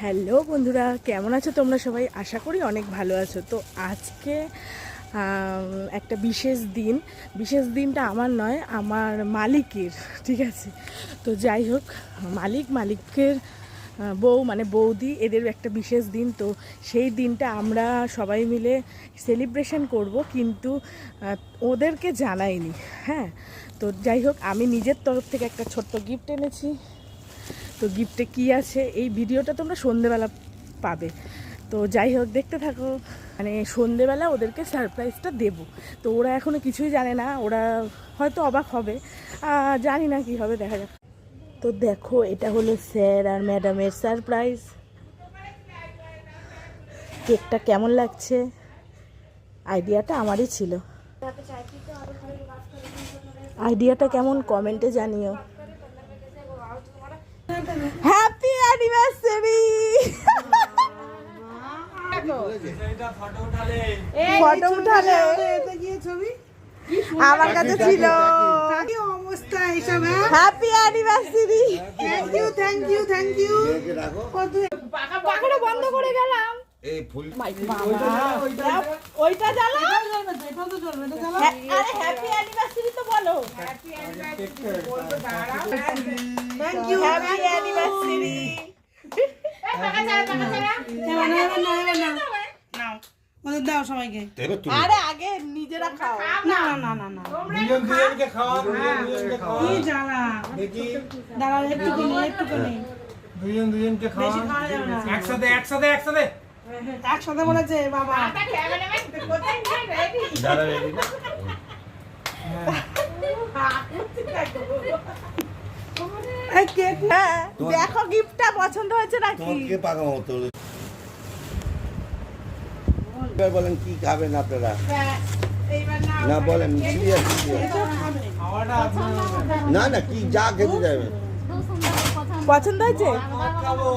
Hello বন্ধুরা, কেমন আছো তোমরা সবাই? আশা করি অনেক ভালো আছো। তো আজকে একটা বিশেষ দিনটা আমার নয়, আমার মালিকের, ঠিক আছে? তো যাই হোক, মালিকের বউ মানে বৌদি, এদের একটা বিশেষ দিন। তো সেই দিনটা আমরা সবাই মিলে সেলিব্রেশন করব, কিন্তু ওদেরকে জানাইনি। হ্যাঁ, তো যাই হোক, আমি নিজের তরফ থেকে একটা ছোট্ট গিফট এনেছি। তো গিফটে কি আছে এই ভিডিওটা তোমরা সন্ধেবেলা পাবে। তো যাই হোক, দেখতে থাকো। মানে সন্ধেবেলা ওদেরকে সারপ্রাইজটা দেব। তো ওরা এখনও কিছুই জানে না, ওরা হয়তো অবাক হবে, জানি না কি হবে, দেখা যাক। তো দেখো, এটা হলো স্যার আর ম্যাডামের সারপ্রাইজ। কেকটা কেমন লাগছে? আইডিয়াটা আমারই ছিল। আইডিয়াটা কেমন কমেন্টে জানিও। Happy anniversary. ফটো উঠালে আমার কাছে ছিল। Happy anniversary. Thank you. পাখাটা বন্ধ করে গেলাম। ওইটা জ্বালা। আরে হ্যাপি অ্যানিভার্সারি তো বলো। Thank you. Happy anniversary. দাও সবাইকে। আরে আগে নিজেরা খাও। না না না না দুজনকে খাওয়া কি জ্বালা। দাঁড়াও, একটুখানি দুজনকে খাওয়া বেশি খাওয়া যাবে না। একসাথে বলেছে বাবা। দাদা রেডি না এই কেক হ্যাঁ, দেখো গিফটটা পছন্দ হয়েছে নাকি? তোমাকে পাকামো তো বলেন কি খাবেন আপনারা? না বলেন সিরিয়াস খাওয়াটা আপনার না না কি যা খেতে যাবেন পছন্দ হয়েছে? খাবো